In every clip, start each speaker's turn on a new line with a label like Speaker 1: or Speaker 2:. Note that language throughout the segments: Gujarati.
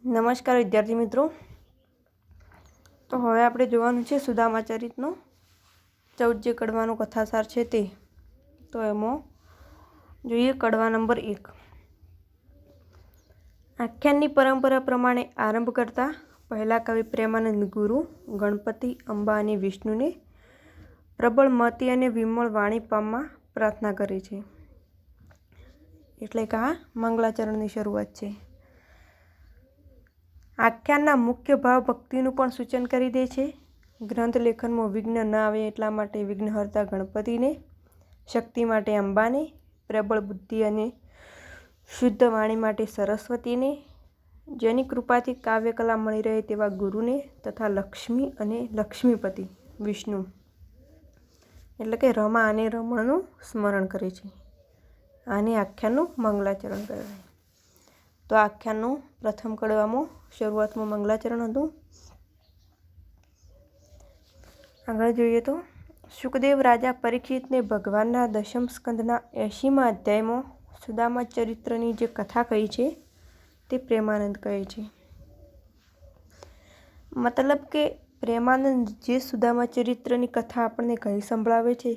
Speaker 1: નમસ્કાર વિદ્યાર્થી મિત્રો, તો હવે આપણે જોવાનું છે સુદામા ચરિતનો 14 જે કડવાનો કથાસાર છે તે. તો એમાં જોઈએ કડવા નંબર 1. આખ્યાનની પરંપરા પ્રમાણે આરંભ કરતા પહેલા કવિ પ્રેમાનંદ ગુરુ ગણપતિ, અંબા અને વિષ્ણુને પ્રબળ મતિ અને વિમળ વાણી પામવા પ્રાર્થના કરે છે. એટલે કે આ મંગલાચરણની શરૂઆત છે. આખ્યાનના મુખ્ય ભાવ ભક્તિનું પણ સૂચન કરી દે છે. ગ્રંથ લેખનમાં વિઘ્ન ન આવે એટલા માટે વિઘ્નહર્તા ગણપતિને, શક્તિ માટે અંબાને, પ્રબળ બુદ્ધિ અને શુદ્ધ વાણી માટે સરસ્વતીને, જેની કૃપાથી કાવ્યકલા મળી રહે તેવા ગુરુને તથા લક્ષ્મી અને લક્ષ્મીપતિ વિષ્ણુ એટલે કે રમા અને રમણનું સ્મરણ કરે છે. આને આખ્યાનનું મંગલાચરણ કહેવાય. તો આખ્યાનનું પ્રથમ કડવામાં શરૂઆતમાં મંગલાચરણ હતું. આગળ જોઈએ તો સુખદેવ રાજા પરીક્ષિતને ભગવાનના દશમ સ્કંદના 80મા અધ્યાયમાં સુદામા ચરિત્રની જે કથા કહી છે તે પ્રેમાનંદ કહે છે. મતલબ કે પ્રેમાનંદ જે સુદામા ચરિત્રની કથા આપણને કહી સંભળાવે છે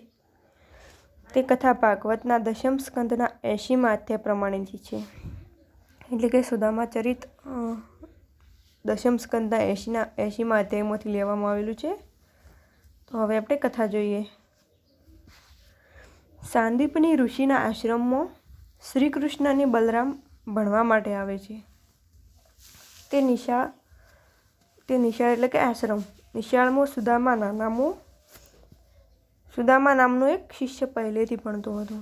Speaker 1: તે કથા ભાગવતના દશમ સ્કંદના 80મા અધ્યાય પ્રમાણેની છે. એટલે કે સુદામા ચરિત દશમ સ્કંદના 80મા અધ્યાયમાંથી લેવામાં આવેલું છે. તો હવે આપણે કથા જોઈએ. સાંદીપની ઋષિના આશ્રમમાં શ્રી કૃષ્ણ અને બલરામ ભણવા માટે આવે છે. તે નિશાળ એટલે કે આશ્રમ. નિશાળમાં સુદામા નામનો એક શિષ્ય પહેલેથી ભણતો હતો.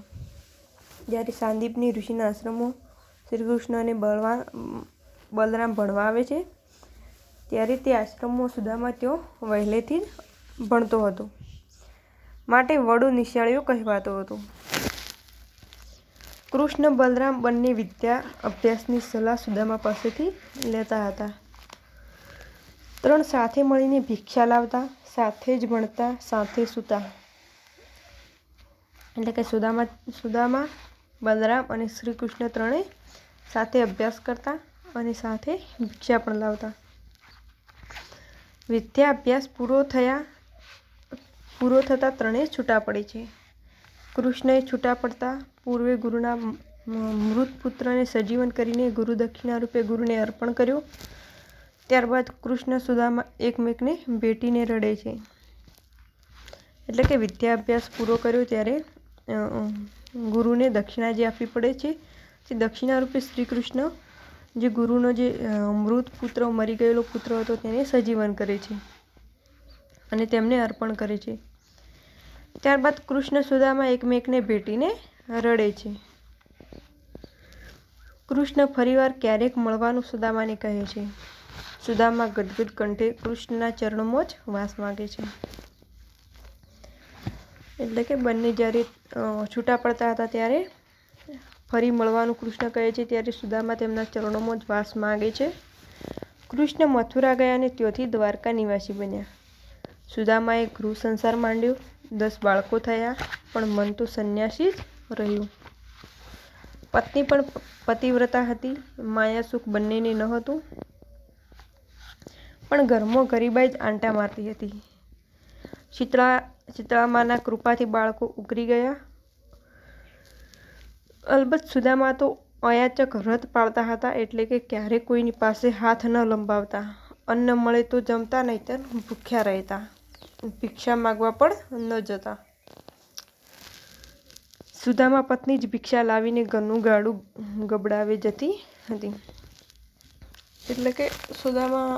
Speaker 1: જ્યારે સાંદીપની ઋષિના આશ્રમમાં શ્રી કૃષ્ણ અને બલરામ ભણવા આવે છે ત્યારે તે આશ્રમમાં સુદામા તેઓ વહેલેથી જ ભણતો હતો, માટે વડો નિશાળીઓ કહેવાતો હતો. કૃષ્ણ બલરામ બંને વિદ્યા અભ્યાસની સલાહ સુદામા પાસેથી લેતા હતા. ત્રણ સાથે મળીને ભિક્ષા લાવતા, સાથે જ ભણતા, સાથે સૂતા. એટલે કે સુદામા, બલરામ અને શ્રી કૃષ્ણ ત્રણેય સાથે અભ્યાસ કરતા અને સાથે ભિક્ષા પણ લાવતા. વિદ્યા અભ્યાસ પૂરો થતાં ત્રણેય છૂટા પડે છે. કૃષ્ણએ છૂટા પડતા પૂર્વે ગુરુના મૃત પુત્રને સજીવન કરીને ગુરુદક્ષિણા રૂપે ગુરુને અર્પણ કર્યો. ત્યારબાદ કૃષ્ણ સુદામા એકમેકને ભેટીને રડે છે. એટલે કે વિદ્યા અભ્યાસ પૂરો કર્યો ત્યારે ગુરુને દક્ષિણા જે આપવી પડે છે તે દક્ષિણા રૂપે શ્રી કૃષ્ણ જે ગુરુનો જે મૃત પુત્ર મરી ગયેલો પુત્ર હતો તેને સજીવન કરે છે અને તેમને અર્પણ કરે છે. ત્યારબાદ કૃષ્ણ સુદામા એકમેકને ભેટીને રડે છે. કૃષ્ણ ફરીવાર ક્યારેક મળવાનું સુદામાને કહે છે. સુદામા ગદગદ કંઠે કૃષ્ણના ચરણોમાં જ વાસ માગે છે. એટલે કે બંને જ્યારે છૂટા પડતા હતા ત્યારે ફરી મળવાનું કૃષ્ણ કહે છે ત્યારે સુદામા તેમના ચરણોમાં જ વાસ માગે છે. કૃષ્ણ મથુરા ગયા અને ત્યાંથી દ્વારકા નિવાસી બન્યા. સુદામાએ ગૃહ સંસાર માંડ્યો. 10 બાળકો થયા, પણ મન તો સંન્યાસી જ રહ્યું. પત્ની પણ પતિવ્રતા હતી. માયા સુખ બંનેને ન હતું, પણ ઘરમાં ગરીબાઈ જ આંટા મારતી હતી. શીતળામાના કૃપાથી બાળકો ઉકરી ગયા. અલબત્ત સુદામા તો અયાચક વ્રત પાળતા હતા, એટલે કે ક્યારેય કોઈની પાસે હાથ ન લંબાવતા. અન્ન મળે તો જમતા, નહીંતર ભૂખ્યા રહેતા. ભિક્ષા માગવા પણ ન જતા. સુદામા પત્ની જ ભિક્ષા લાવીને ઘરનું ગાડું ગબડાવે જતી હતી. એટલે કે સુદામા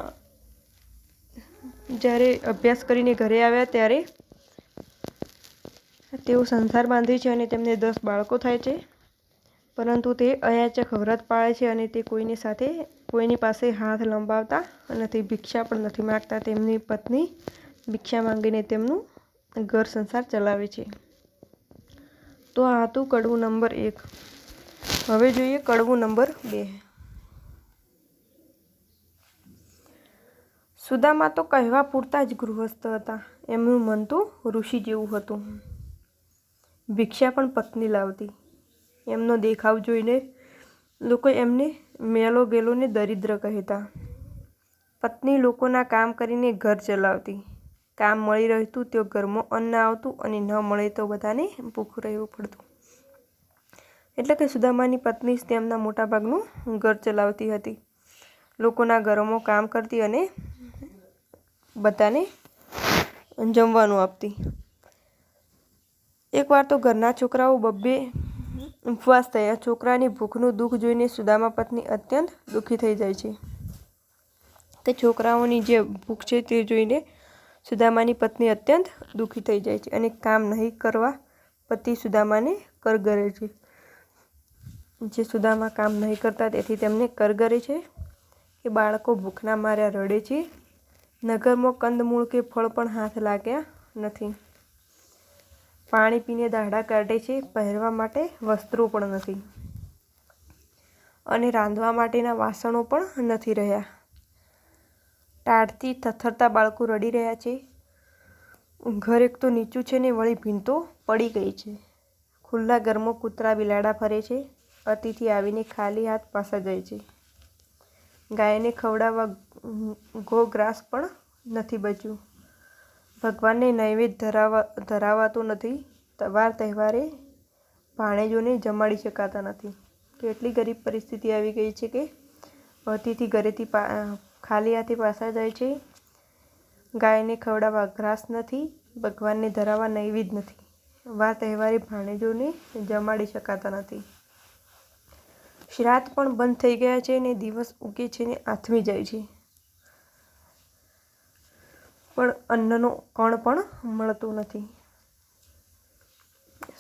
Speaker 1: જ્યારે અભ્યાસ કરીને ઘરે આવ્યા ત્યારે તેઓ સંસાર બાંધે છે અને તેમને 10 બાળકો થાય છે, પરંતુ તે અયાચક વ્રત પાળે છે અને તે કોઈની પાસે હાથ લંબાવતા નથી, ભિક્ષા પણ નથી માગતા. તેમની પત્ની ભિક્ષા માંગીને તેમનું ઘર સંસાર ચલાવે છે. તો આ હતું કડવું નંબર 1. હવે જોઈએ કડવું નંબર 2. સુદામા તો કહેવા પૂરતા જ ગૃહસ્થ હતા. એમનું મન તો ઋષિ જેવું હતું. ભિક્ષા પણ પત્ની લાવતી. એમનો દેખાવ જોઈને લોકો એમને મેલો ગેલોને દરિદ્ર કહેતા. પત્ની લોકોના કામ કરીને ઘર ચલાવતી. કામ મળી રહેતું તો ઘરમાં અન્ન આવતું અને ન મળે તો બધાને ભૂખું રહેવું પડતું. એટલે કે સુદામાની પત્ની જ તેમના મોટાભાગનું ઘર ચલાવતી હતી. લોકોના ઘરોમાં કામ કરતી અને બધાને જમવાનું આપતી. એકવાર તો ઘરના છોકરાઓ બબ્બે ઉપવાસ થયા. છોકરાની ભૂખનું દુઃખ જોઈને સુદામા પત્ની અત્યંત દુઃખી થઈ જાય છે. તે છોકરાઓની જે ભૂખ છે તે જોઈને સુદામાની પત્ની અત્યંત દુઃખી થઈ જાય છે અને કામ નહીં કરવા પતિ સુદામાને કરગરે છે. જે સુદામા કામ નહીં કરતા તેથી તેમને કરગરે છે કે બાળકો ભૂખના માર્યા રડે છે. નગરમાં કંદમૂળ કે ફળ પણ હાથ લાગ્યા નથી. પાણી પીને દાઢા કાઢે છે. પહેરવા માટે વસ્ત્રો પણ નથી અને રાંધવા માટેના વાસણો પણ નથી રહ્યા. ટાઢથી થરથરતા બાળકો રડી રહ્યા છે. ઘર એક તો નીચું છે ને વળી ભીંતો પડી ગઈ છે. ખુલ્લા ઘરમાં કૂતરા બિલાડા ફરે છે. અતિથિ આવીને ખાલી હાથ પાછા જાય છે. ગાયને ખવડાવવા ઘાસ પણ નથી બચ્યું. ભગવાનને નૈવેદ્ય ધરાવાતો નથી. વાર તહેવારે ભાણેજોને જમાડી શકાતા નથી. કેટલી ગરીબ પરિસ્થિતિ આવી ગઈ છે કે અતિથિ ઘરેથી ખાલી હાથે પાછા જાય છે. ગાયને ખવડાવવા ઘાસ નથી. ભગવાનને ધરાવવા નૈવેદ્ય નથી. વાર તહેવારે ભાણેજોને જમાડી શકાતા નથી. શ્રાદ્ધ પણ બંધ થઈ ગયા છે ને દિવસ ઉગે છે ને આથમી જાય છે. પણ અન્નનો કણ પણ મળતો નથી.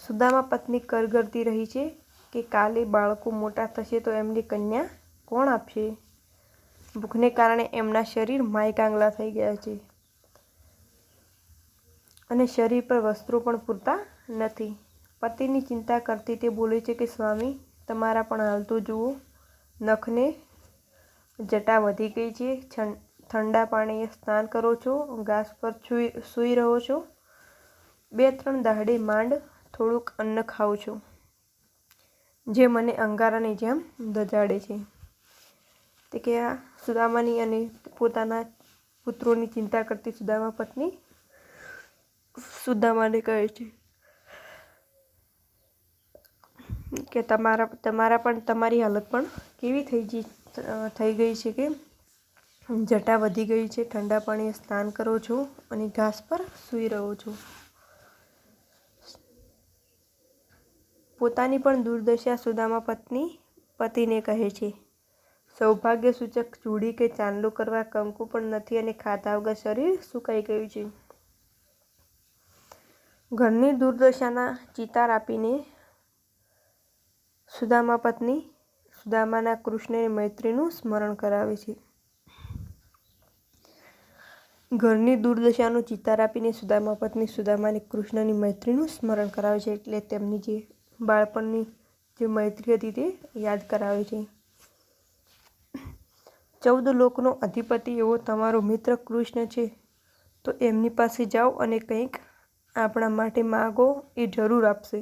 Speaker 1: સુદામા પત્ની કરગરતી રહી છે કે કાલે બાળકો મોટા થશે તો એમની કન્યા કોણ આપશે? ભૂખને કારણે એમના શરીર માયકાંગલા થઈ ગયા છે અને શરીર પર વસ્ત્રો પણ પૂરતા નથી. પતિની ચિંતા કરતી તે બોલે છે કે સ્વામી, તમારા પણ હાલ તો જુઓ. નખને જટા વધી ગઈ છે. ઠંડા પાણીએ સ્નાન કરો છો. ઘાસ પર સૂઈ રહો છો. 2-3 દાડે માંડ થોડુંક અન્ન ખાઓ છો, જે મને અંગારાની જેમ દજાડે છે. તે કે આ સુદામાની અને પોતાના પુત્રોની ચિંતા કરતી સુદામા પત્ની સુદામાને કહે છે કે તમારી હાલત પણ કેવી થઈ ગઈ છે કે જટા વધી ગઈ છે. ઠંડા પાણીએ સ્નાન કરો છો અને ઘાસ પર સૂઈ રહો છો. પોતાની પણ દુર્દશા સુદામા પત્ની પતિને કહે છે. સૌભાગ્ય સૂચક ચૂડી કે ચાંદલો કરવા કંકુ પણ નથી અને ખાધા વગર શરીર સુકાઈ ગયું છે. ઘરની દુર્દશાના ચિતાર આપીને સુદામા પત્ની સુદામાના કૃષ્ણની મૈત્રીનું સ્મરણ કરાવે છે. ઘરની દુર્દશાનો ચિતાર આપીને સુદામા પત્ની સુદામાને કૃષ્ણની મૈત્રીનું સ્મરણ કરાવે છે. એટલે તેમની જે બાળપણની જે મૈત્રી હતી તે યાદ કરાવે છે. 14 લોકનો અધિપતિ એવો તમારો મિત્ર કૃષ્ણ છે તો એમની પાસે જાઓ અને કંઈક આપણા માટે માગો, એ જરૂર આપશે.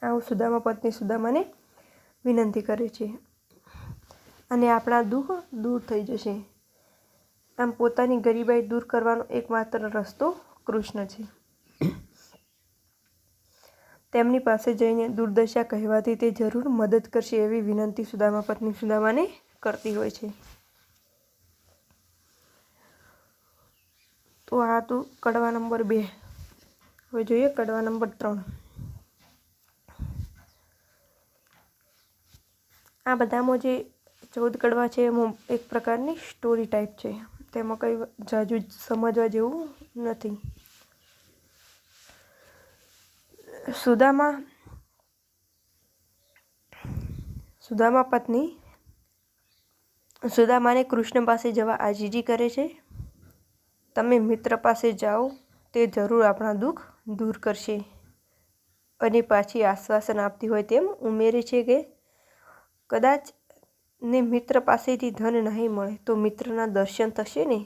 Speaker 1: આવું સુદામા પત્ની સુદામાને વિનંતી કરે છે અને આપણા દુઃખ દૂર થઈ જશે. આમ પોતાની ગરીબાઈ દૂર કરવાનો એકમાત્ર રસ્તો કૃષ્ણ છે. તેમની પાસે જઈને દુર્દશા કહેવાથી તે જરૂર મદદ કરશે એવી વિનંતી સુદામા પત્ની સુદામાને કરતી હોય છે. તો આ હતું કડવા નંબર 2. હવે જોઈએ કડવા નંબર 3. આ બધામાં જે 14 કડવા છે એમાં એક પ્રકારની સ્ટોરી ટાઈપ છે. તેમાં કંઈ જાજુ સમજવા જેવું નથી. સુદામા પત્ની સુદામાને કૃષ્ણ પાસે જવા આજીજી કરે છે. તમે મિત્ર પાસે જાઓ, તે જરૂર આપણા દુઃખ દૂર કરશે. અને પાછી આશ્વાસન આપતી હોય તેમ ઉમેરે છે કે કદાચ ને મિત્ર પાસેથી ધન નહીં મળે તો મિત્રના દર્શન થશે ને.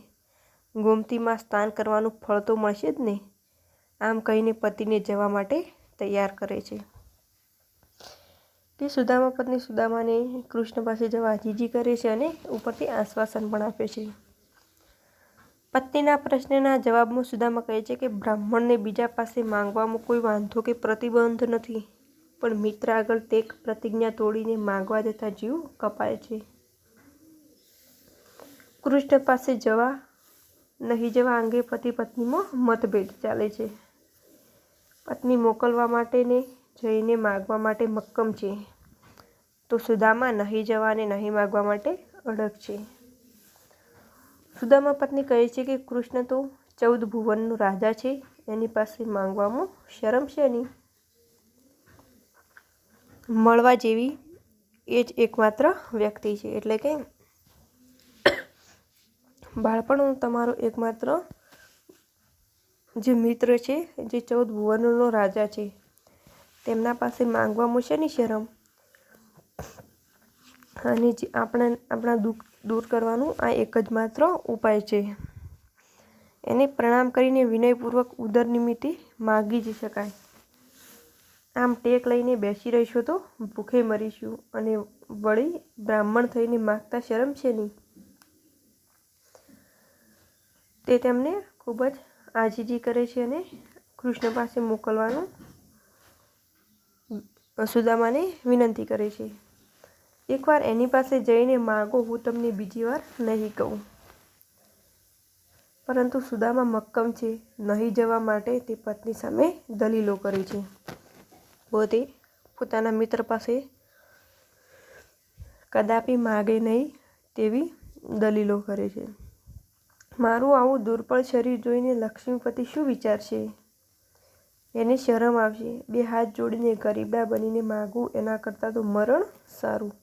Speaker 1: ગોમતીમાં સ્નાન કરવાનું ફળ તો મળશે જ ને. આમ કહીને પતિને જવા માટે તૈયાર કરે છે. કે સુદામા પત્ની સુદામાને કૃષ્ણ પાસે જવા આજીજી કરે છે અને ઉપરથી આશ્વાસન પણ આપે છે. પત્નીના પ્રશ્નના જવાબમાં સુદામા કહે છે કે બ્રાહ્મણને બીજા પાસે માંગવામાં કોઈ વાંધો કે પ્રતિબંધ નથી, પણ મિત્ર આગળ તે પ્રતિજ્ઞા તોડીને માંગવા જતા જીવ કપાય છે. કૃષ્ણ પાસે જવા નહીં જવા અંગે પતિ પત્નીમાં મતભેદ ચાલે છે. પત્ની મોકલવા માટે ને જઈને માગવા માટે મક્કમ છે, તો સુદામા નહીં જવા અને નહીં માગવા માટે અડગ છે. સુદામા પત્ની કહે છે કે કૃષ્ણ તો 14 ભુવનનો રાજા છે, એની પાસે માંગવામાં શરમ શેની? મળવા જેવી એ જ એકમાત્ર વ્યક્તિ છે. એટલે કે બાળપણનો તમારો એકમાત્ર જે મિત્ર છે, જે 14 ભુવનનો રાજા છે, તેમના પાસે માંગવામાં શેની શરમ? અને જે આપણા દુઃખ દૂર કરવાનું આ એક જ માત્ર ઉપાય છે. એને પ્રણામ કરીને વિનયપૂર્વક ઉદર નિમિત્તે માગી જ શકાય. આમ ટેક લઈને બેસી રહીશું તો ભૂખે મરીશું, અને વળી બ્રાહ્મણ થઈને માગતા શરમ શેની? તે તેમને ખૂબ જ આજીજી કરે છે અને કૃષ્ણ પાસે મોકલવાનું સુદામાને વિનંતી કરે છે. એકવાર એની પાસે જઈને માગો, હું તમને બીજી વાર નહીં કહું. પરંતુ સુદામા મક્કમ છે. નહીં જવા માટે તે પત્ની સામે દલીલો કરે છે. પોતે પોતાના મિત્ર પાસે કદાપી માગે નહીં તેવી દલીલો કરે છે. મારું આવું દુર્બળ શરીર જોઈને લક્ષ્મીપતિ શું વિચારશે? એને શરમ આવશે. 2 હાથ જોડીને ગરીબડા બનીને માગું એના કરતાં તો મરણ સારું.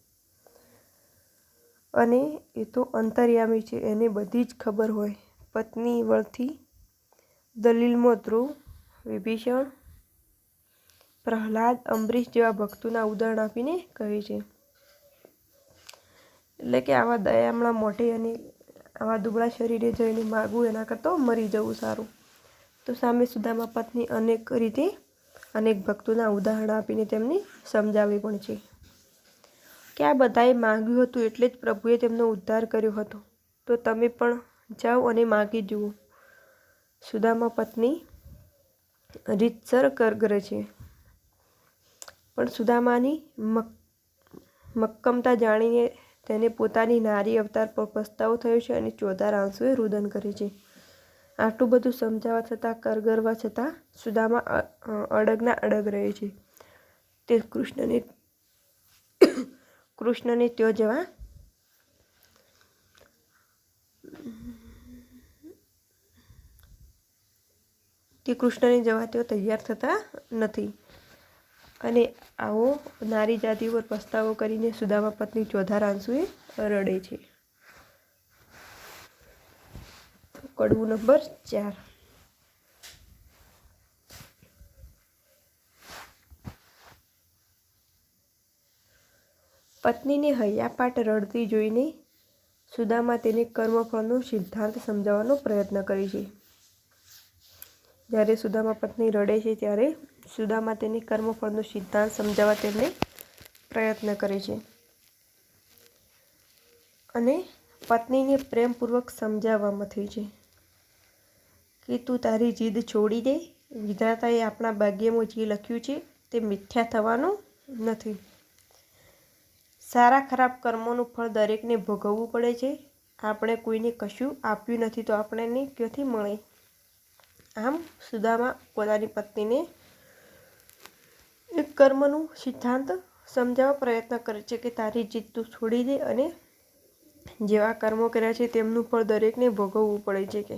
Speaker 1: અને એ તો અંતર્યામી છે, એને બધી જ ખબર હોય. પત્ની વળથી દલીલમાં ધ્રુવ, વિભીષણ, પ્રહલાદ, અંબરીશ જેવા ભક્તોના ઉદાહરણ આપીને કહે છે. એટલે કે આવા દયામણા મોઢે અને આવા દુબળા શરીરે જઈને માગવું એના કરતાં મરી જવું સારું. તો સામે સુદામા પત્ની અનેક રીતે અનેક ભક્તોના ઉદાહરણ આપીને તેમને સમજાવે પણ છે કે આ બધાએ માંગ્યું હતું એટલે જ પ્રભુએ તેમનો ઉદ્ધાર કર્યો હતો. તો તમે પણ જાઓ અને માગી જુઓ. સુદામા પત્ની રીતસર કરે છે, પણ સુદામાની મક્કમતા જાણીને તેને પોતાની નારી અવતાર પર પસ્તાવો થયો છે અને ચોધાર આંસુએ રુદન કરે છે. આટલું બધું સમજાવવા છતાં, કરગરવા છતાં સુદામા અડગના અડગ રહે છે. તે કૃષ્ણને ત્યાં જવા તેઓ તૈયાર થતા નથી. અને આવો નારી જાતિ પર પસ્તાવો કરીને સુદામા પત્ની ચોધાર આંસુએ રડે છે. કડવું નંબર 4. પત્નીને હૈયાપાટ રડતી જોઈને સુદામા તેને કર્મફળનો સિદ્ધાંત સમજાવવાનો પ્રયત્ન કરે છે. જ્યારે સુદામા પત્ની રડે છે ત્યારે સુદામા તેને કર્મફળનો સિદ્ધાંત સમજાવવા તેમને પ્રયત્ન કરે છે. અને પત્નીને પ્રેમપૂર્વક સમજાવવામાં થઈ છે કે તું તારી જીદ છોડી દે. વિધાતાએ આપણા ભાગ્યમાં જે લખ્યું છે તે મિથ્યા થવાનું નથી. સારા ખરાબ કર્મોનું ફળ દરેકને ભોગવવું પડે છે. આપણે કોઈને કશું આપ્યું નથી તો આપણને ક્યાંથી મળે? આમ સુદામા પોતાની પત્નીને એક કર્મનું સિદ્ધાંત સમજાવવા પ્રયત્ન કરે છે કે તારી જીદ તું છોડી દે અને જેવા કર્મો કર્યા છે તેમનું ફળ દરેકને ભોગવવું પડે છે. કે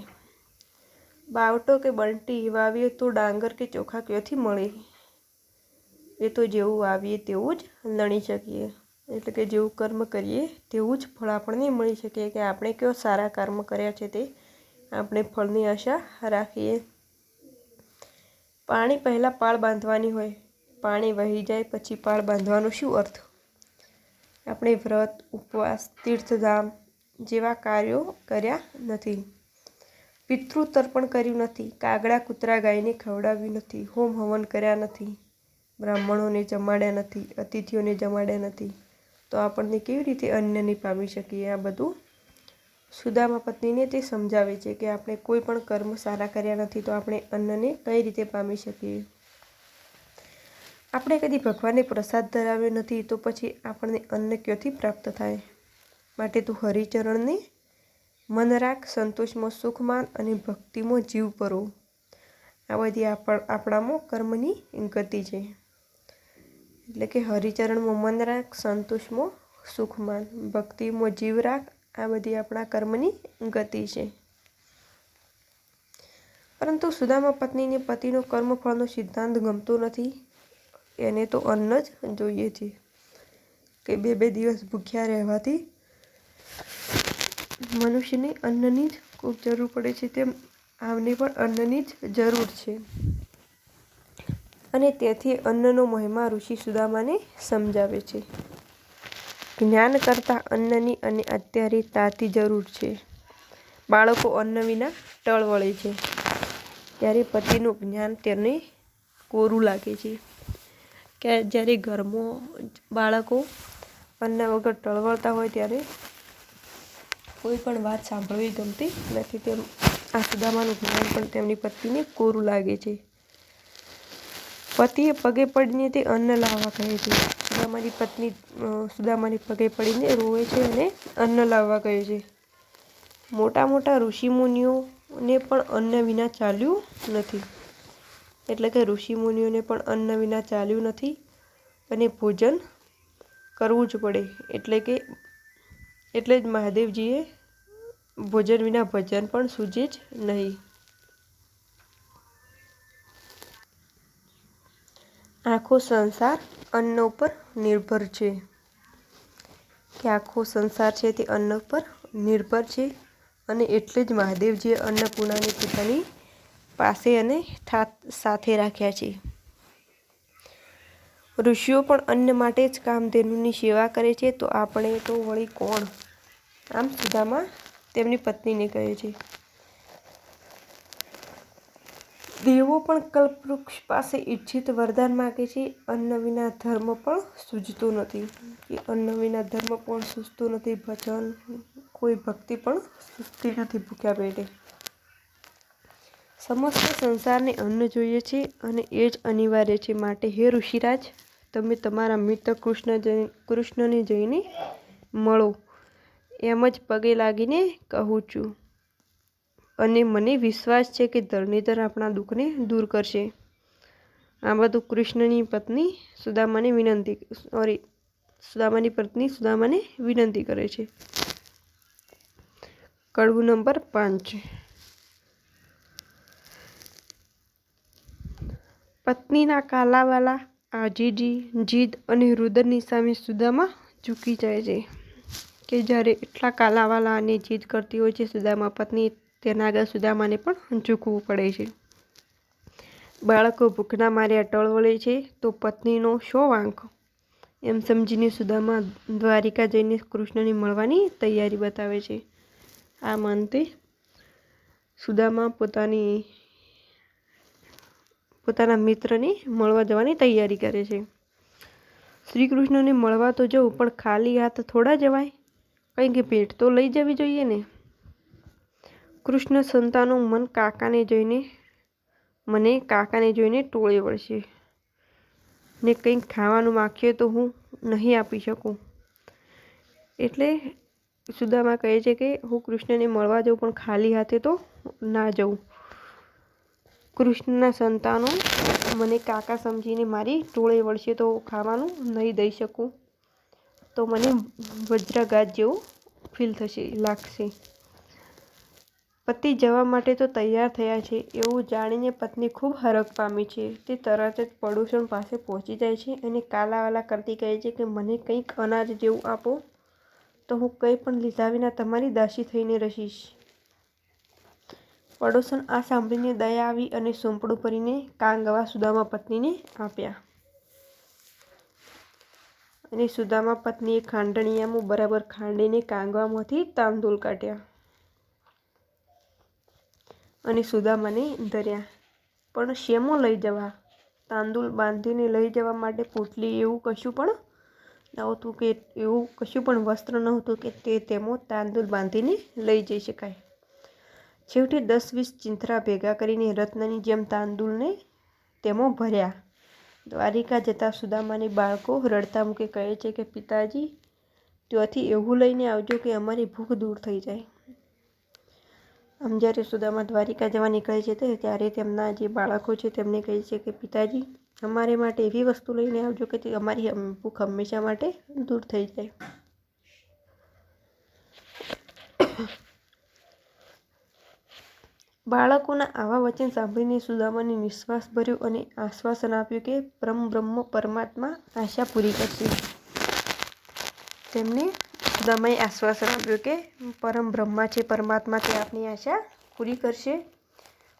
Speaker 1: બાવટો કે બંટી વાવીએ તો ડાંગર કે ચોખા ક્યાંથી મળે? એ તો જેવું વાવીએ તેવું જ લણી શકીએ. એટલે કે જેવું કર્મ કરીએ તેવું જ ફળ આપણને મળી શકે. કે આપણે કેવા સારા કર્મ કર્યા છે તે આપણે ફળની આશા રાખીએ. પાણી પહેલાં પાળ બાંધવાની હોય, પાણી વહી જાય પછી પાળ બાંધવાનો શું અર્થ? આપણે વ્રત, ઉપવાસ, તીર્થધામ જેવા કાર્યો કર્યા નથી, પિતૃ તર્પણ કર્યું નથી, કાગડા કૂતરા ગાયને ખવડાવ્યું નથી, હોમ હવન કર્યા નથી, બ્રાહ્મણોને જમાડ્યા નથી, અતિથિઓને જમાડ્યા નથી, તો આપણને કેવી રીતે અન્ન નહીં પામી શકીએ? આ બધું સુદામા પત્નીને તે સમજાવે છે કે આપણે કોઈ પણ કર્મ સારા કર્યા નથી તો આપણે અન્નને કઈ રીતે પામી શકીએ? આપણે કદી ભગવાનને પ્રસાદ ધરાવ્યો નથી તો પછી આપણને અન્ન ક્યાંથી પ્રાપ્ત થાય? માટે તું હરિચરણને મન રાખ, સંતોષમાં સુખ માન અને ભક્તિમાં જીવ પરો. આ બધી આપણામાં કર્મની ગતિ છે. એટલે કે હરિચરણમાં મન રાખ, સંતોષમાં સુખ માન, ભક્તિમાં જીવ રાખ. આ બધી આપણા કર્મની ગતિ છે. પરંતુ સુદામા પત્નીને પતિનો કર્મફળનો સિદ્ધાંત ગમતો નથી. એને તો અન્ન જ જોઈએ છે કે બે દિવસ ભૂખ્યા રહેવાથી મનુષ્યને અન્નની જ ખૂબ જરૂર પડે છે, તેમ આમને પણ અન્નની જ જરૂર છે. અને તેથી અન્નનો મહિમા ઋષિ સુદામાને સમજાવે છે. જ્ઞાન કરતાં અન્નની અને અત્યારે તાતી જરૂર છે. બાળકો અન્ન વિના ટળવળે છે ત્યારે પતિનું જ્ઞાન તેને કોરું લાગે છે. કે જ્યારે ઘરમાં બાળકો અન્ન વગર ટળવળતા હોય ત્યારે કોઈ પણ વાત સાંભળવી ગમતી નથી. તેમ આ સુદામાનું જ્ઞાન પણ તેમની પત્નીને કોરું લાગે છે. પતિએ પગે પડીને તે અન્ન લાવવા કહે છે. સુદામાની પત્ની સુદામાની પગે પડીને રોવે છે અને અન્ન લાવવા કહે છે. મોટા મોટા ઋષિમુનિઓને પણ અન્ન વિના ચાલ્યું નથી. એટલે કે ઋષિમુનિઓને પણ અન્ન વિના ચાલ્યું નથી અને ભોજન કરવું જ પડે. એટલે જ મહાદેવજીએ ભોજન વિના ભજન પણ સૂજે જ નહીં. આખો સંસાર અન્ન ઉપર નિર્ભર છે. કે આખો સંસાર છે તે અન્ન પર નિર્ભર છે અને એટલે જ મહાદેવજીએ અન્નપૂર્ણાને પોતાની પાસે અને સાથે રાખ્યા છે. ઋષિઓ પણ અન્ન માટે જ કામધેનુની સેવા કરે છે તો આપણે તો વળી કોણ? આમ સુદામા તેમની પત્નીને કહે છે. દેવો પણ કલ્પવૃક્ષ પાસે ઈચ્છિત વરદાન માગે છે. અન્ન વિના ધર્મ પણ સૂઝતો નથી. કે અન્ન વિના ધર્મ પણ સૂઝતો નથી. ભજન કોઈ ભક્તિ પણ સૂઝતી નથી ભૂખ્યા પેટે. સમસ્ત સંસારને અન્ન જોઈએ છે અને એ જ અનિવાર્ય છે. માટે હે ઋષિરાજ, તમે તમારા મિત્ર કૃષ્ણને જઈને મળો એમ જ પગે લાગીને કહું છું. અને મને વિશ્વાસ છે કે ધરણીધર આપણા દુઃખને દૂર કરશે. આ બધું કૃષ્ણની પત્ની સુદામાની પત્ની સુદામાને વિનંતી કરે છે. કડવું નંબર 5. પત્નીના કાલાવાલા આજીજી, જીદ અને રુદનની સામે સુદામા ઝૂકી જાય છે. કે જ્યારે એટલા કાલાવાલા અને જીદ કરતી હોય છે સુદામા પત્ની, તેના આગળ સુદામાને પણ ઝૂકવું પડે છે. બાળકો ભૂખના માર્યા ટળવળે છે તો પત્નીનો શો વાંક? એમ સમજીને સુદામા દ્વારિકા જઈને કૃષ્ણને મળવાની તૈયારી બતાવે છે. આ અંતે સુદામા પોતાના મિત્રને મળવા જવાની તૈયારી કરે છે. શ્રી કૃષ્ણને મળવા તો જવું, પણ ખાલી હાથ થોડા જવાય? કંઈ કે ભેટ તો લઈ જવી જોઈએ ને. કૃષ્ણ સંતાનો મને કાકાને જોઈને ટોળે વળશે ને કંઈક ખાવાનું માગીએ તો હું નહીં આપી શકું. એટલે સુદામા કહે છે કે હું કૃષ્ણને મળવા જાઉં પણ ખાલી હાથે તો ના જઉં. કૃષ્ણના સંતાનો મને કાકા સમજીને મારી ટોળે વળશે તો ખાવાનું નહીં દઈ શકું તો મને વજ્રાઘાત જેવું ફીલ લાગશે. પતિ જવા માટે તો તૈયાર થયા છે એવું જાણીને પત્ની ખૂબ હરખ પામી છે. તે તરત જ પડોશણ પાસે પહોંચી જાય છે અને કાલાવાલા કરતી કહે છે કે મને કંઈક અનાજ જેવું આપો તો હું કંઈ પણ લીધા વિના તમારી દાસી થઈને રહીશ. પડોશણ આ સાંભળીને દયા આવી અને સોંપડું ભરીને કાંગવા સુદામા પત્નીને આપ્યા. અને સુદામા પત્નીએ ખાંડણીયામાં બરાબર ખાંડીને કાંગવામાંથી તાંદૂળ કાઢ્યા અને સુદામાને ધર્યા. પણ શેમાં લઈ જવા? તાંદુલ બાંધીને લઈ જવા માટે પોટલી એવું કશું પણ નહોતું કે એવું કશું પણ વસ્ત્ર નહોતું કે તેમાં તાંદુલ બાંધીને લઈ જઈ શકાય. છેવટે 10-20 ચિંથરા ભેગા કરીને રત્નની જેમ તાંદુલને તેમાં ભર્યા. દ્વારિકા જતા સુદામાની બાળકો રડતા મૂકે કહે છે કે પિતાજી, ત્યાંથી એવું લઈને આવજો કે અમારી ભૂખ દૂર થઈ જાય. આમ જ્યારે સુદામા દ્વારિકા જવા નીકળે છે ત્યારે તેમના જે બાળકો છે તેમને કહે છે કે પિતાજી, અમારે માટે એવી વસ્તુ લઈને આવજો કે અમારી ભૂખ હંમેશા માટે દૂર થઈ જાય. બાળકોના આવા વચન સાંભળીને સુદામાને નિશ્વાસ ભર્યો અને આશ્વાસન આપ્યું કે પરમબ્રહ્મ પરમાત્મા આશા પૂરી કરશે. તેમને સુદામાએ આશ્વાસન આપ્યું કે પરમ બ્રહ્મા છે પરમાત્મા તે આપની આશા પૂરી કરશે.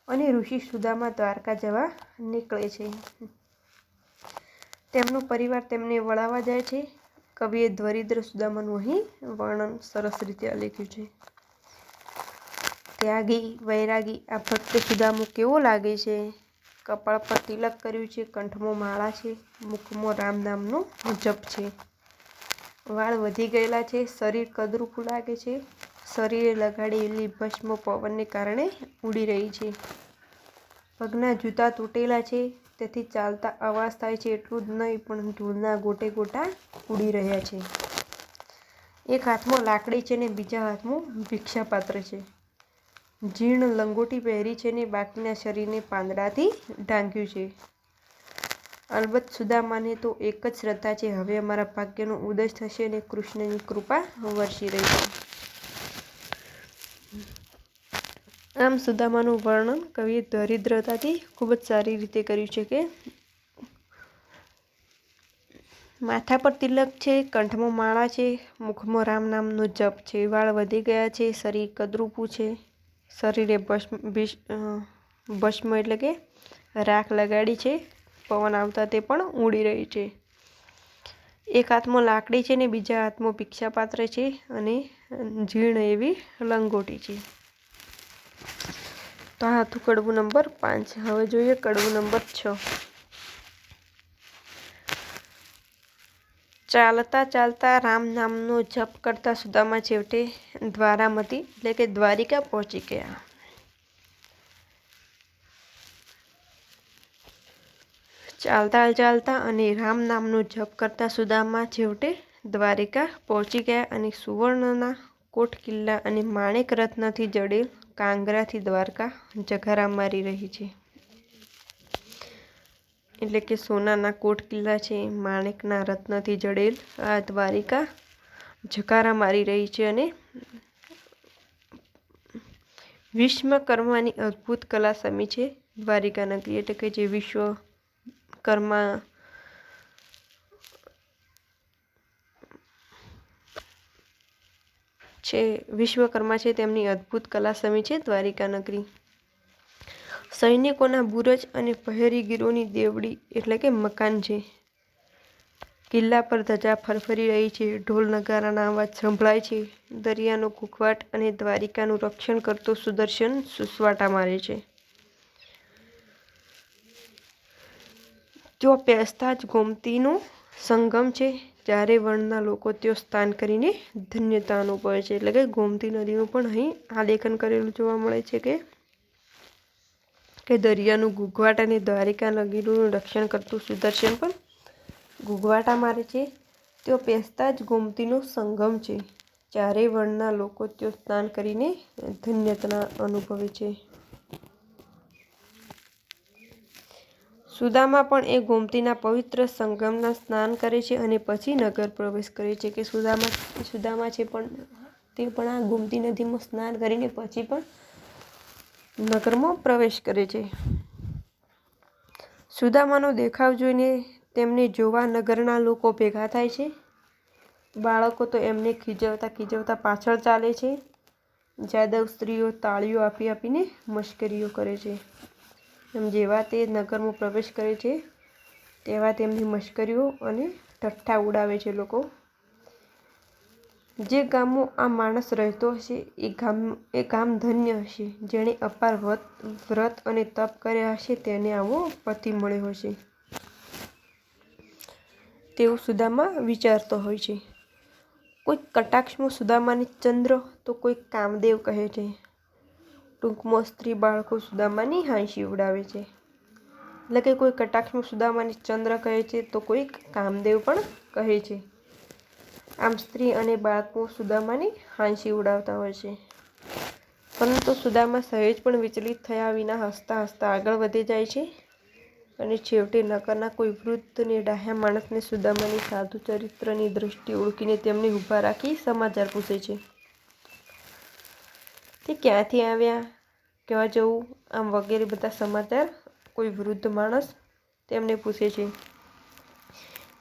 Speaker 1: અને ઋષિ સુદામા દ્વારકા જવા નીકળે છે. તેમનો પરિવાર તેમને વળાવવા જાય છે. કવિએ દરિદ્ર સુદામાનું અહીં વર્ણન સરસ રીતે લખ્યું છે. ત્યાગી વૈરાગી આ ભક્ત સુદામો કેવો લાગે છે. કપાળ પર તિલક કર્યું છે, કંઠમાં માળા છે, મુખમાં રામ નામનો જપ છે, વાળ વધી ગયેલા છે, શરીર કદરૂપું લાગે છે, શરીરે લગાડેલી ભસ્મ પવનને કારણે ઉડી રહી છે, પગના જૂતા તૂટેલા છે, તેથી ચાલતા અવાજ થાય છે. એટલું જ નહીં પણ ધૂળના ગોટે ગોટા ઉડી રહ્યા છે. એક હાથમાં લાકડી છે ને બીજા હાથમાં ભિક્ષાપાત્ર છે. જીર્ણ લંગોટી પહેરી છે ને બાકીના શરીરને પાંદડાથી ઢાંક્યું છે. અલબત્ત સુદામાને તો એક જ શ્રદ્ધા છે, હવે અમારા ભાગ્યનો ઉદય થશે અને કૃષ્ણની કૃપા વરસી રહી છે. આમ સુદામાનું વર્ણન કવિએ દરિદ્રતાથી ખૂબ જ સારી રીતે કર્યું છે કે માથા પર તિલક છે, કંઠમાં માળા છે, મુખમાં રામ નામનો જપ છે, વાળ વધી ગયા છે, શરીર કદરૂપું છે, શરીરે ભસ્મ એટલે કે રાખ લગાડી છે, પવન આવતા તે પણ ઉડી રહી છે. એક હાથમાં લાકડી છે ને બીજા હાથમાં ભિક્ષાપાત્ર છે અને જીર્ણ એવી લંગોટી છે. તો આ હતું કડવું નંબર 5. હવે જોઈએ કડવું નંબર 6. ચાલતા ચાલતા રામ નામનો જપ કરતા સુદામા છેવટે દ્વારામતી એટલે કે દ્વારિકા પહોંચી ગયા. ચાલતા ચાલતા અને રામ નામનો જપ કરતા સુદામા છેવટે દ્વારિકા પહોંચી ગયા અને સુવર્ણના કોટ કિલ્લા અને માણેક રત્નથી જડેલ કાંગરાથી દ્વારકા જગારા મારી રહી છે. એટલે કે સોનાના કોટ કિલ્લા છે, માણેકના રત્નથી જડેલ આ દ્વારિકા જકારા મારી રહી છે અને વિશ્વકર્માની અદ્ભુત કલા સમી છે દ્વારિકા નગરી. એટલે કે જે વિશ્વકર્મા છે તેમની અદ્ભુત કલા સમી છે દ્વારિકા નગરી. સૈનિકોના બુરજ અને પહેરીગીરોની દેવડી એટલે કે મકાન છે. કિલ્લા પર ધજા ફરફરી રહી છે, ઢોલ નગારાના અવાજ સંભળાય છે, દરિયાનો ઘૂંઘવાટ અને દ્વારિકાનું રક્ષણ કરતો સુદર્શન સુસવાટા મારે છે. ત્યાં પેસતા જ ગોમતીનો સંગમ છે. ચારે વર્ણના લોકો ત્યાં સ્નાન કરીને ધન્યતા અનુભવે છે. એટલે કે ગોમતી નદીનું પણ અહીં આલેખન કરેલું જોવા મળે છે કે દરિયાનું ઘૂંઘવાટ અને દ્વારિકા નગરીનું રક્ષણ કરતું સુદર્શન પણ ઘૂંઘવાટા મારે છે. ત્યાં પેસતા જ ગોમતીનો સંગમ છે. ચારેય વર્ણના લોકો ત્યાં સ્નાન કરીને ધન્યતા અનુભવે છે. સુદામા પણ એ ગોમતીના પવિત્ર સંગમના સ્નાન કરે છે અને પછી નગર પ્રવેશ કરે છે. કે સુદામા છે પણ તે પણ આ ગોમતી નદીમાં સ્નાન કરીને પછી પણ નગરમાં પ્રવેશ કરે છે. સુદામાનો દેખાવ જોઈને તેમને જોવા નગરના લોકો ભેગા થાય છે. બાળકો તો એમને ખીજવતા પાછળ ચાલે છે. જાદવ સ્ત્રીઓ તાળીઓ આપી આપીને મશ્કરીઓ કરે છે. એમ જેવા તે નગરમાં પ્રવેશ કરે છે તેવા તેમની મશ્કરીઓ અને ઠઠ્ઠા ઉડાવે છે લોકો. જે ગામમાં આ માણસ રહેતો હશે એ ગામ ધન્ય હશે. જેણે અપાર વ્રત અને તપ કર્યા હશે તેને આવો પતિ મળ્યો હશે. તેવું સુદામા વિચારતો હોય છે. કોઈ કટાક્ષમાં સુદામાને ચંદ્ર તો કોઈ કામદેવ કહે છે. ટૂંકમાં સ્ત્રી બાળકો સુદામાની હાંસી ઉડાવે છે. એટલે કે કોઈ કટાક્ષમાં સુદામાને ચંદ્ર કહે છે તો કોઈ કામદેવ પણ કહે છે. આમ સ્ત્રી અને બાળકો સુદામાની હાંસી ઉડાવતા હોય છે. પરંતુ સુદામા સહેજ પણ વિચલિત થયા વિના હસતા હસતા આગળ વધી જાય છે અને છેવટે નગરના કોઈ વૃદ્ધ ને ડાહ્યા માણસને સુદામાની સાધુ ચરિત્રની દૃષ્ટિ ઓળખીને તેમને ઊભા રાખી સમાચાર પૂછે છે. તે ક્યાંથી આવ્યા, ક્યાં જવું, આમ વગેરે બધા સમાચાર કોઈ વૃદ્ધ માણસ તેમને પૂછે છે.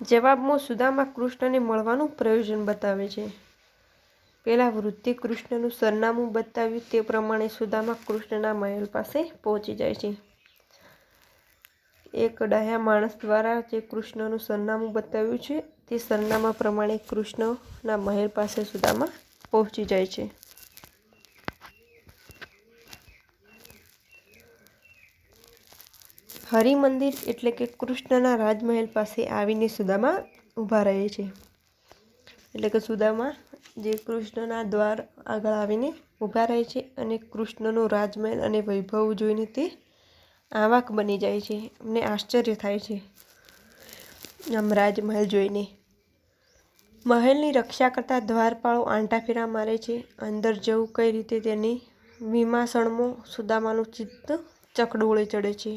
Speaker 1: જવાબમાં સુદામા કૃષ્ણને મળવાનું પ્રયોજન બતાવે છે. પેલા વૃદ્ધે કૃષ્ણનું સરનામું બતાવ્યું તે પ્રમાણે સુદામા કૃષ્ણના મહેલ પાસે પહોંચી જાય છે. એક ડાહ્યા માણસ દ્વારા જે કૃષ્ણનું સરનામું બતાવ્યું છે તે સરનામા પ્રમાણે કૃષ્ણના મહેલ પાસે સુદામા પહોંચી જાય છે. હરિમંદિર એટલે કે કૃષ્ણના રાજમહેલ પાસે આવીને સુદામા ઊભા રહે છે. એટલે કે સુદામા જે કૃષ્ણના દ્વાર આગળ આવીને ઊભા રહે છે અને કૃષ્ણનો રાજમહેલ અને વૈભવ જોઈને તે આવાક બની જાય છે. એમને આશ્ચર્ય થાય છે આમ રાજમહેલ જોઈને. મહેલની રક્ષા કરતા દ્વારપાળો આંટા ફેરા મારે છે. અંદર જવું કઈ રીતે તેની વિમાસણમાં સુદામાનું ચિત્ત ચકડોળે ચડે છે.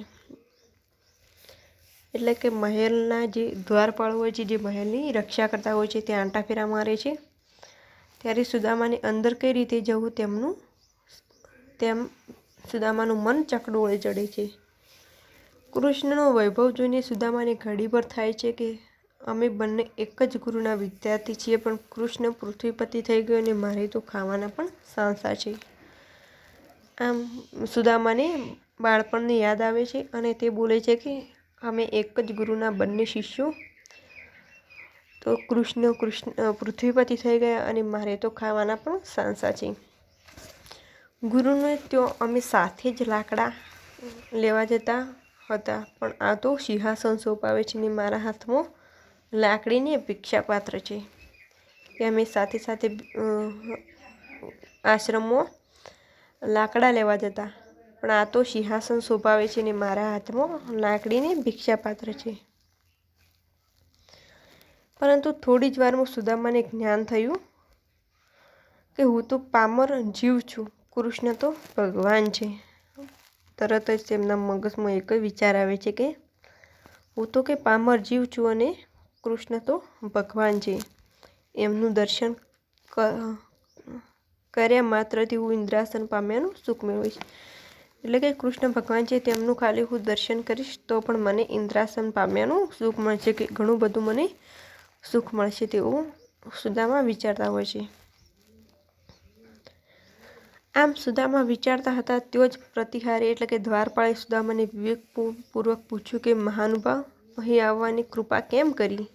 Speaker 1: એટલે કે મહેલના જે દ્વારપાળો હોય છે, જે મહેલની રક્ષા કરતા હોય છે, તે આંટા ફેરા મારે છે. ત્યારે સુદામાને અંદર કઈ રીતે જવું તેમ સુદામાનું મન ચકડોળે ચડે છે. કૃષ્ણનો વૈભવ જોઈને સુદામાને ઘડીભર થાય છે કે અમે બંને એક જ ગુરુના વિદ્યાર્થી છીએ, પણ કૃષ્ણ પૃથ્વીપતિ થઈ ગયો અને મારે તો ખાવાના પણ સાંસા છે. આમ સુદામાને બાળપણની યાદ આવે છે અને તે બોલે છે કે અમે એક જ ગુરુના બંને શિષ્યો, તો કૃષ્ણ પૃથ્વીપતિ થઈ ગયા અને મારે તો ખાવાના પણ સાંસા છે. ગુરુને ત્યાં અમે સાથે જ લાકડા લેવા જતા હતા, પણ આ તો સિંહાસન સોંપાવે છે ને મારા હાથમાં લાકડીને ભિક્ષાપાત્ર છે. કે અમે સાથે સાથે આશ્રમમાં લાકડા લેવા જતા, પણ આ તો સિંહાસન શોભાવે છે ને મારા હાથમાં લાકડીને ભિક્ષાપાત્ર છે. પરંતુ થોડી જ વારમાં સુદામાને જ્ઞાન થયું કે હું તો પામર જીવ છું, કૃષ્ણ તો ભગવાન છે. તરત જ તેમના મગજમાં એક જ વિચાર આવે છે કે હું તો કે પામર જીવ છું અને કૃષ્ણ તો ભગવાન છે. એમનું દર્શન કર્યા માત્રથી હું ઇન્દ્રાસન પામ્યાનું સુખ મેળવીશ. એટલે કે કૃષ્ણ ભગવાન છે તેમનું ખાલી હું દર્શન કરીશ તો પણ મને ઇન્દ્રાસન પામ્યાનું સુખ મળશે, કે ઘણું બધું મને સુખ મળશે તેવું સુદામા વિચારતા હોય છે. આમ સુદામા વિચારતા હતા તેઓ જ પ્રતિહારે એટલે કે દ્વારપાળે સુદામાને વિવેકપૂર્વક પૂછ્યું કે મહાનુભાવ, અહીં આવવાની કૃપા કેમ કરી?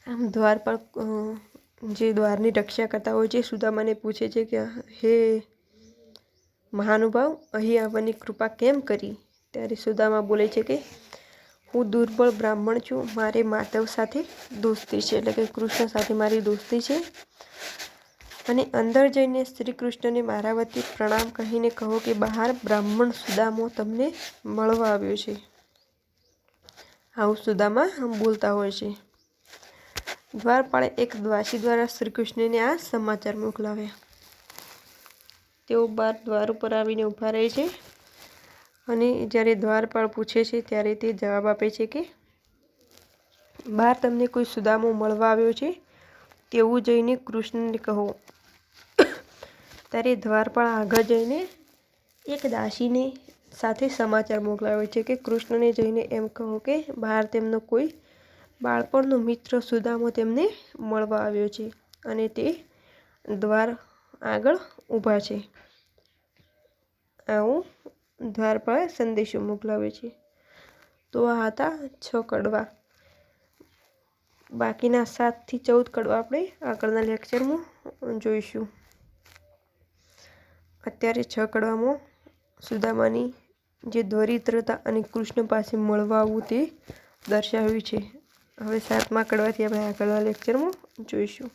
Speaker 1: આમ દ્વારપાળ જે દ્વારની રક્ષા કરતા હોય છે સુદામાને પૂછે છે કે હે મહાનુભાવ, અહીં આવવાની કૃપા કેમ કરી? ત્યારે સુદામા બોલે છે કે હું દુર્બળ બ્રાહ્મણ છું, મારે માધવ સાથે દોસ્તી છે, એટલે કે કૃષ્ણ સાથે મારી દોસ્તી છે. અને અંદર જઈને શ્રી કૃષ્ણને મારા વતી પ્રણામ કહીને કહો કે બહાર બ્રાહ્મણ સુદામો તમને મળવા આવ્યો છે. આવું સુદામા બોલતા હોય છે. દ્વારપાળે એક દાસી દ્વારા શ્રી કૃષ્ણને આ સમાચાર મોકલાવ્યા. તેઓ બાર દ્વાર ઉપર આવીને ઊભા રહે છે અને જ્યારે દ્વારપાળ પૂછે છે ત્યારે તે જવાબ આપે છે કે બહાર તમને કોઈ સુદામો મળવા આવ્યો છે તેવું જઈને કૃષ્ણને કહો. ત્યારે દ્વારપાળ આગળ જઈને એક દાસીને સાથે સમાચાર મોકલાવે છે કે કૃષ્ણને જઈને એમ કહો કે બહાર તેમનો કોઈ બાળપણનો મિત્ર સુદામો તેમને મળવા આવ્યો છે અને તે દ્વાર આગળ ઊભા છે. આવું દ્વારપાળે સંદેશો મોકલાવે છે. તો આ હતા 6 કડવા. બાકીના 7 થી 14 કડવા આપણે આગળના લેક્ચરમાં જોઈશું. અત્યારે 6 કડવામાં સુદામાની જે દરિદ્રતા અને કૃષ્ણ પાસે મળવા આવવું તે દર્શાવ્યું છે. હવે 7મા કડવાથી આપણે આગળના લેક્ચરમાં જોઈશું.